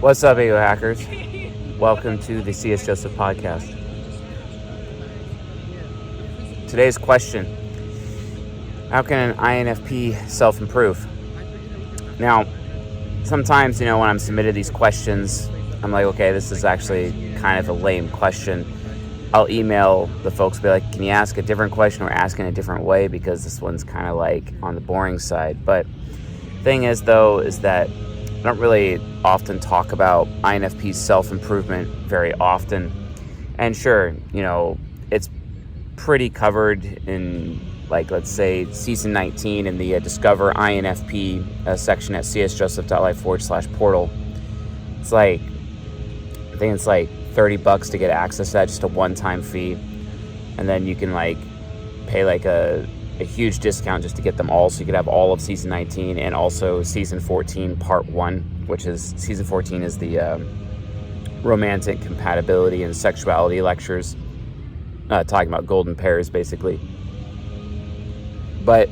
What's up, ego hackers? Welcome to the C.S. Joseph podcast. Today's question: how can an INFP self-improve? Now, sometimes, when I'm submitted these questions, I'm like, okay, this is actually kind of a lame question. I'll email the folks, be like, can you ask a different question or ask in a different way, because this one's kind of like on the boring side. But thing is, though, is that I don't really often talk about INFP's self-improvement very often. And sure, it's pretty covered in, like, let's say, season 19 in the Discover INFP section at csjoseph.life/portal. It's like, I think it's like $30 to get access to that, just a one-time fee. And then you can, like, pay like a huge discount just to get them all, so you could have all of season 19 and also season 14 part 1, which is season 14 is the romantic compatibility and sexuality lectures, talking about golden pairs basically. But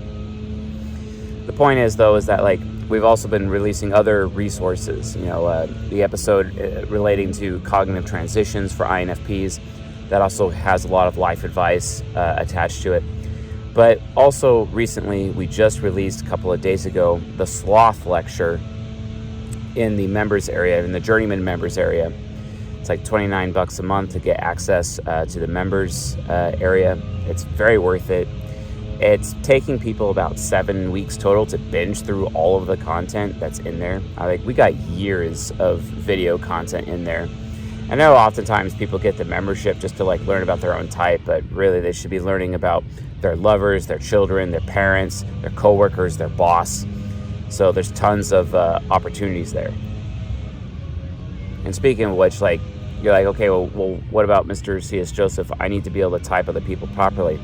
the point is, though, is that, like, we've also been releasing other resources, the episode relating to cognitive transitions for INFPs, that also has a lot of life advice attached to it. But also recently, we just released a couple of days ago the Sloth lecture in the members area, in the Journeyman members area. It's like $29 a month to get access to the members area. It's very worth it. It's taking people about 7 weeks total to binge through all of the content that's in there. We got years of video content in there. I know oftentimes people get the membership just to, like, learn about their own type, but really they should be learning about their lovers, their children, their parents, their coworkers, their boss. So there's tons of opportunities there. And speaking of which, like, you're like, okay, well, what about Mr. C.S. Joseph? I need to be able to type other people properly.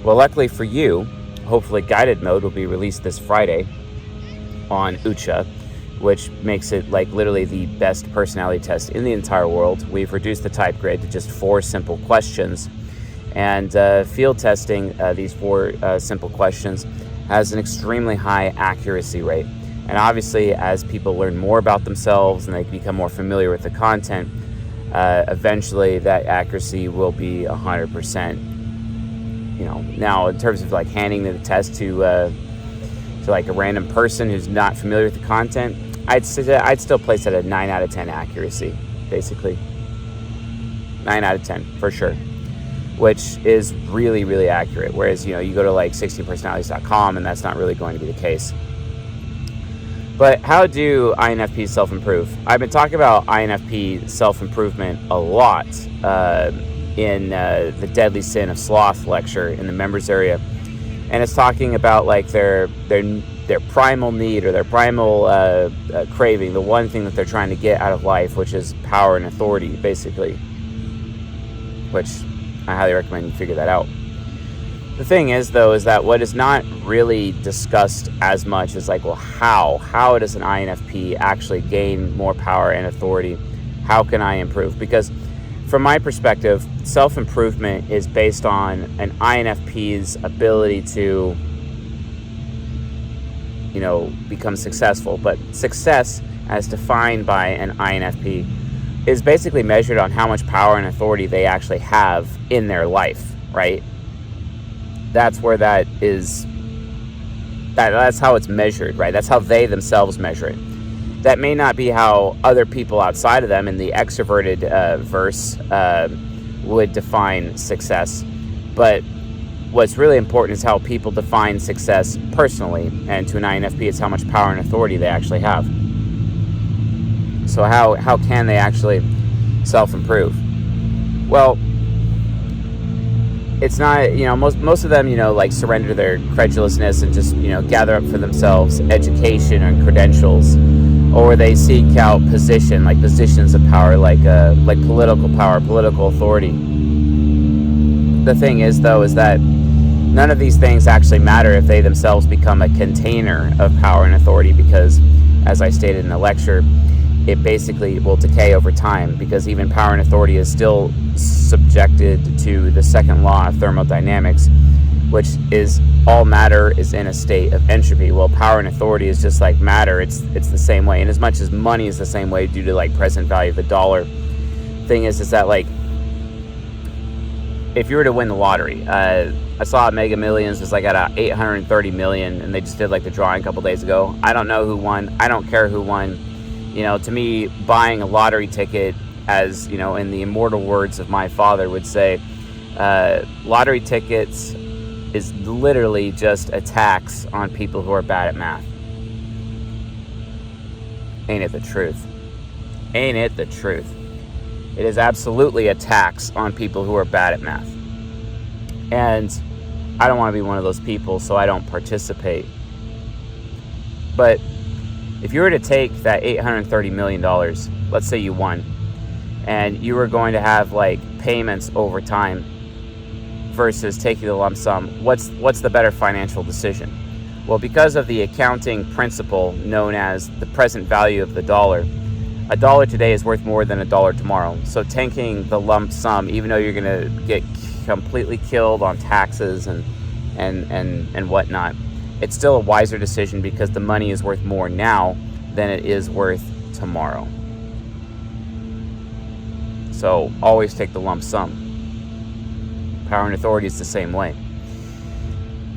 Well, luckily for you, hopefully guided mode will be released this Friday on Ucha, which makes it, like, literally the best personality test in the entire world. We've reduced the type grade to just 4 simple questions. And field testing these 4 simple questions has an extremely high accuracy rate. And obviously, as people learn more about themselves and they become more familiar with the content, eventually that accuracy will be 100%. Now, in terms of, like, handing the test to like a random person who's not familiar with the content, I'd still place it at a 9 out of 10 accuracy, basically. 9 out of 10 for sure, which is really, really accurate. Whereas, you go to, like, 16personalities.com and that's not really going to be the case. But how do INFPs self-improve? I've been talking about INFP self-improvement a lot in the Deadly Sin of Sloth lecture in the members area. And it's talking about, like, their primal need or their primal craving, the one thing that they're trying to get out of life, which is power and authority, basically. Which I highly recommend you figure that out. The thing is, though, is that what is not really discussed as much is, like, well, how does an INFP actually gain more power and authority? How can I improve? Because from my perspective, self-improvement is based on an INFP's ability to, become successful. But success, as defined by an INFP, is basically measured on how much power and authority they actually have in their life, right? That's where that is, that's how it's measured, right? That's how they themselves measure it. That may not be how other people outside of them in the extroverted verse would define success. But what's really important is how people define success personally. And to an INFP, it's how much power and authority they actually have. So how can they actually self-improve? Well, it's not, most of them, like, surrender their credulousness and just, gather up for themselves education and credentials, or they seek out positions of power, like political power, political authority. The thing is, though, is that none of these things actually matter if they themselves become a container of power and authority, because, as I stated in the lecture, it basically will decay over time, because even power and authority is still subjected to the second law of thermodynamics, which is all matter is in a state of entropy. Well, power and authority is just like matter. It's the same way. And as much as money is the same way due to like present value of the dollar, thing is that like if you were to win the lottery, I saw Mega Millions was like at 830 million, and they just did like the drawing a couple days ago. I don't know who won. I don't care who won. You know, to me, buying a lottery ticket, as you know, in the immortal words of my father would say, lottery tickets is literally just a tax on people who are bad at math. Ain't it the truth? Ain't it the truth? It is absolutely a tax on people who are bad at math. And I don't want to be one of those people, so I don't participate. But if you were to take that $830 million, let's say you won, and you were going to have like payments over time versus taking the lump sum, what's the better financial decision? Well, because of the accounting principle known as the present value of the dollar, a dollar today is worth more than a dollar tomorrow. So taking the lump sum, even though you're going to get completely killed on taxes and whatnot, it's still a wiser decision because the money is worth more now than it is worth tomorrow. So always take the lump sum. Power and authority is the same way.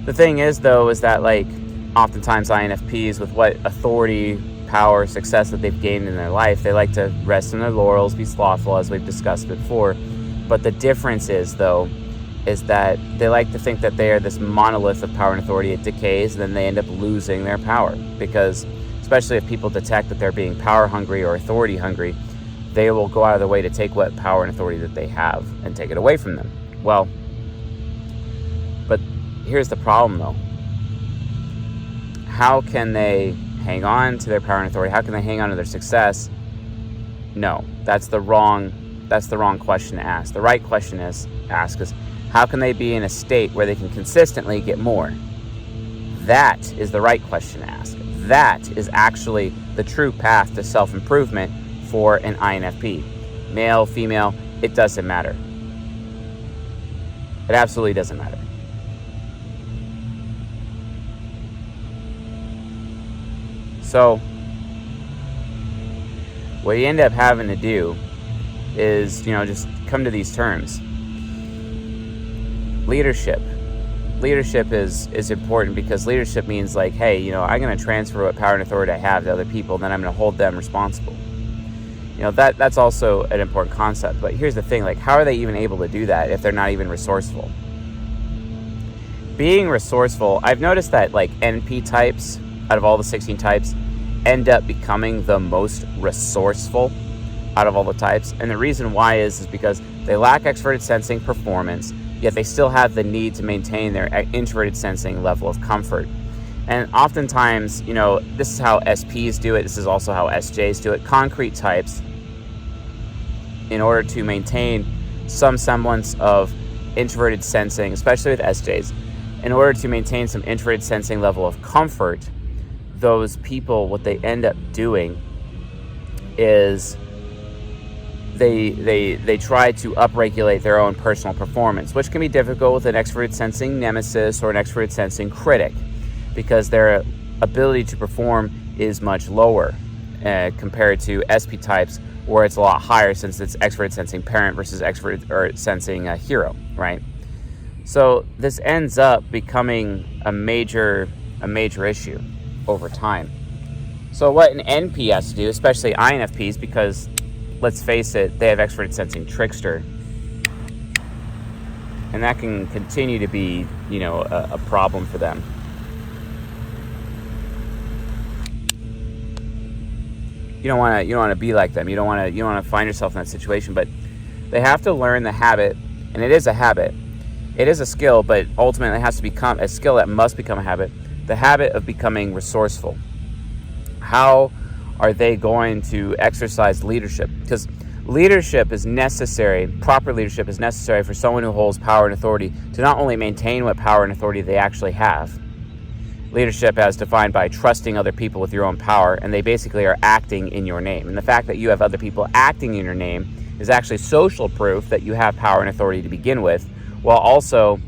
The thing is, though, is that like oftentimes INFPs, with what authority, power, success that they've gained in their life, they like to rest in their laurels, be slothful, as we've discussed before. But the difference is, though, is that they like to think that they are this monolith of power and authority. It decays, then they end up losing their power. Because especially if people detect that they're being power hungry or authority hungry, they will go out of their way to take what power and authority that they have and take it away from them. Well, but here's the problem, though. How can they hang on to their power and authority? How can they hang on to their success? No, that's the wrong question to ask. The right question is how can they be in a state where they can consistently get more? That is the right question to ask. That is actually the true path to self-improvement for an INFP. Male, female, it doesn't matter. It absolutely doesn't matter. So, what you end up having to do is, just come to these terms. Leadership. Leadership is important because leadership means like, hey, I'm going to transfer what power and authority I have to other people, then I'm going to hold them responsible. That's also an important concept. But here's the thing, like, how are they even able to do that if they're not even resourceful? Being resourceful, I've noticed that like NP types, out of all the 16 types, end up becoming the most resourceful out of all the types. And the reason why is because they lack extroverted sensing performance, yet they still have the need to maintain their introverted sensing level of comfort. And oftentimes, this is how SPs do it. This is also how SJs do it. Concrete types, in order to maintain some semblance of introverted sensing, especially with SJs, in order to maintain some introverted sensing level of comfort, those people, what they end up doing is they try to upregulate their own personal performance, which can be difficult with an extroverted sensing nemesis or an extroverted sensing critic, because their ability to perform is much lower compared to SP types, where it's a lot higher since it's extroverted sensing parent versus extroverted or sensing hero, right? So this ends up becoming a major issue over time. So what an NP has to do, especially INFPs, because let's face it, they have extroverted sensing trickster, and that can continue to be, a problem for them. You don't want to be like them. You don't want to find yourself in that situation. But they have to learn the habit, and it is a habit. It is a skill, but ultimately it has to become a skill that must become a habit. The habit of becoming resourceful. How are they going to exercise leadership? Because leadership is necessary, proper leadership is necessary for someone who holds power and authority to not only maintain what power and authority they actually have. Leadership as defined by trusting other people with your own power, and they basically are acting in your name. And the fact that you have other people acting in your name is actually social proof that you have power and authority to begin with, while also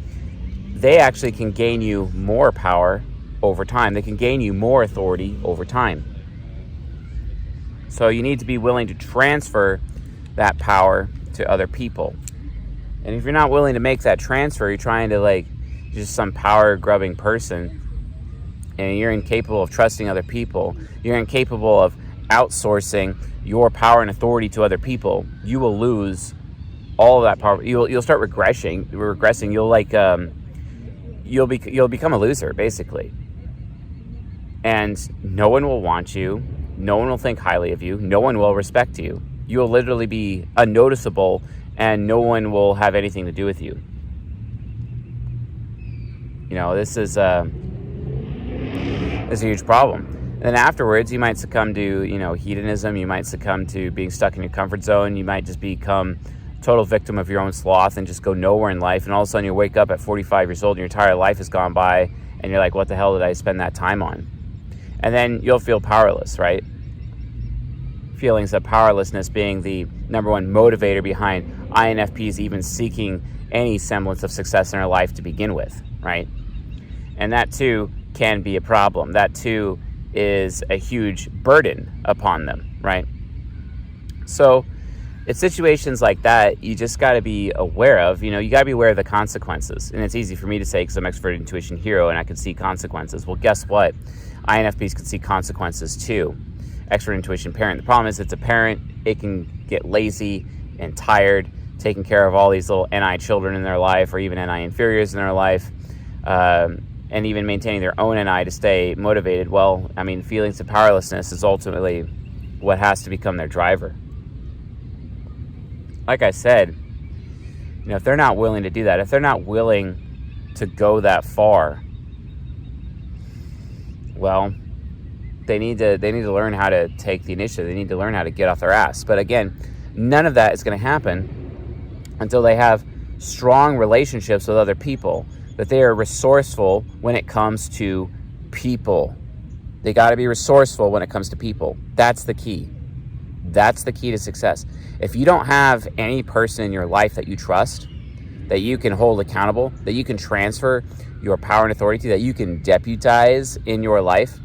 they actually can gain you more power over time. They can gain you more authority over time. So you need to be willing to transfer that power to other people. And if you're not willing to make that transfer, you're trying to just some power grubbing person, and you're incapable of trusting other people, you're incapable of outsourcing your power and authority to other people, you will lose all of that power. You'll start regressing. You'll become a loser, basically. And no one will want you. No one will think highly of you. No one will respect you. You will literally be unnoticeable, and no one will have anything to do with you. This is a huge problem. And then afterwards, you might succumb to, hedonism. You might succumb to being stuck in your comfort zone. You might just become a total victim of your own sloth and just go nowhere in life. And all of a sudden, you wake up at 45 years old and your entire life has gone by, and you're like, what the hell did I spend that time on? And then you'll feel powerless, right? Feelings of powerlessness being the number one motivator behind INFPs even seeking any semblance of success in their life to begin with, right? And that too can be a problem. That too is a huge burden upon them, right? So it's situations like that you just got to be aware of. You got to be aware of the consequences. And it's easy for me to say because I'm expert intuition hero and I can see consequences. Well, guess what? INFPs can see consequences too. Expert intuition parent. The problem is it's a parent. It can get lazy and tired taking care of all these little NI children in their life or even NI inferiors in their life. And even maintaining their own NI to stay motivated. Well, feelings of powerlessness is ultimately what has to become their driver. Like I said, if they're not willing to do that, if they're not willing to go that far, well, they need to learn how to take the initiative. They need to learn how to get off their ass. But again, none of that is going to happen until they have strong relationships with other people, that they are resourceful when it comes to people. They got to be resourceful when it comes to people. That's the key. That's the key to success. If you don't have any person in your life that you trust, that you can hold accountable, that you can transfer your power and authority to, that you can deputize in your life,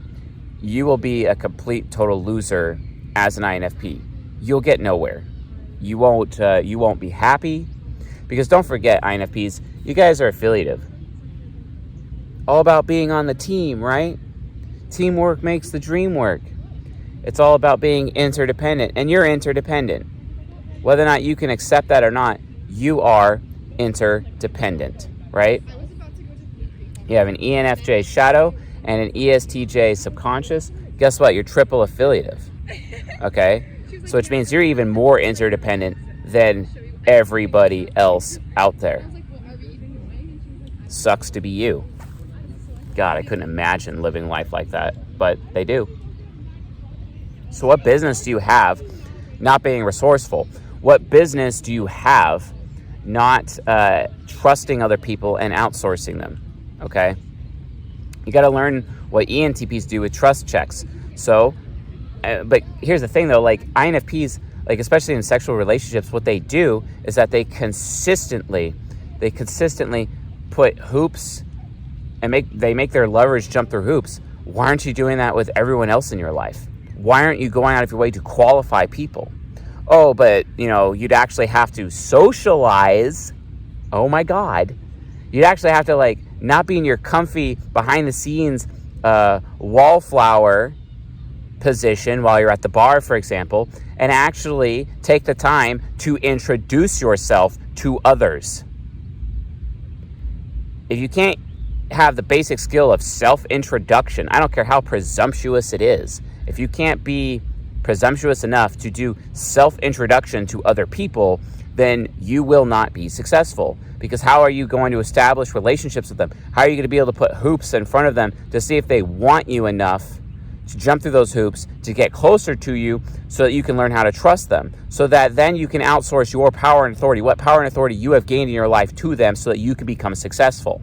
you will be a complete total loser as an INFP. You'll get nowhere. You won't be happy, because don't forget, INFPs, you guys are affiliative. All about being on the team, right? Teamwork makes the dream work. It's all about being interdependent, and you're interdependent. Whether or not you can accept that or not, you are interdependent, right? You have an ENFJ shadow and an ESTJ subconscious. Guess what? You're triple affiliative, okay? So which means you're even more interdependent than everybody else out there. Sucks to be you. God, I couldn't imagine living life like that, but they do. So what business do you have not being resourceful? What business do you have not trusting other people and outsourcing them? Okay? You got to learn what ENTPs do with trust checks. So, but here's the thing though, INFPs, especially in sexual relationships, what they do is that they consistently put hoops and they make their lovers jump through hoops. Why aren't you doing that with everyone else in your life? Why aren't you going out of your way to qualify people? Oh, but, you'd actually have to socialize. Oh, my God. You'd actually have to, not be in your comfy, behind-the-scenes wallflower position while you're at the bar, for example, and actually take the time to introduce yourself to others. If you can't have the basic skill of self-introduction, I don't care how presumptuous it is, if you can't be presumptuous enough to do self-introduction to other people, then you will not be successful. Because how are you going to establish relationships with them? How are you going to be able to put hoops in front of them to see if they want you enough to jump through those hoops to get closer to you so that you can learn how to trust them? So that then you can outsource your power and authority, what power and authority you have gained in your life, to them so that you can become successful.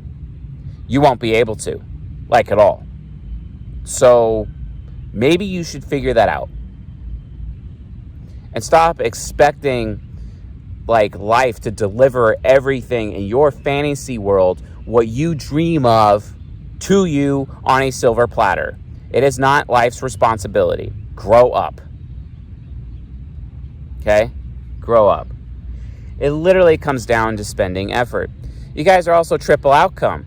You won't be able to, at all. So maybe you should figure that out. And stop expecting life to deliver everything in your fantasy world what you dream of to you on a silver platter. It is not life's responsibility. Grow up. Okay? Grow up. It literally comes down to spending effort. You guys are also triple outcome.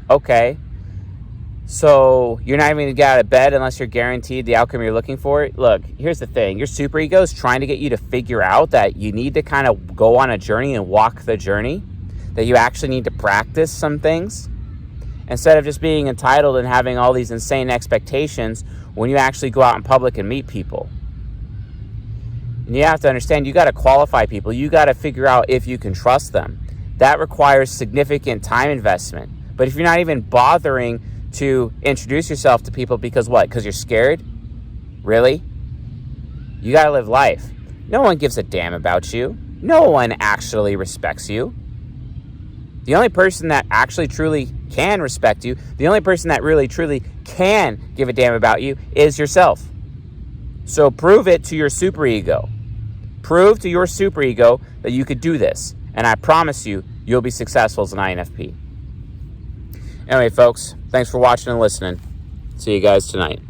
Okay. So you're not even going to get out of bed unless you're guaranteed the outcome you're looking for. Look, here's the thing. Your superego is trying to get you to figure out that you need to kind of go on a journey and walk the journey, that you actually need to practice some things instead of just being entitled and having all these insane expectations when you actually go out in public and meet people. And you have to understand, you got to qualify people. You got to figure out if you can trust them. That requires significant time investment. But if you're not even bothering to introduce yourself to people because what? Because you're scared? Really? You got to live life. No one gives a damn about you. No one actually respects you. The only person that actually truly can respect you, the only person that really truly can give a damn about you is yourself. So prove it to your superego. Prove to your superego that you could do this. And I promise you, you'll be successful as an INFP. Anyway, folks, thanks for watching and listening. See you guys tonight.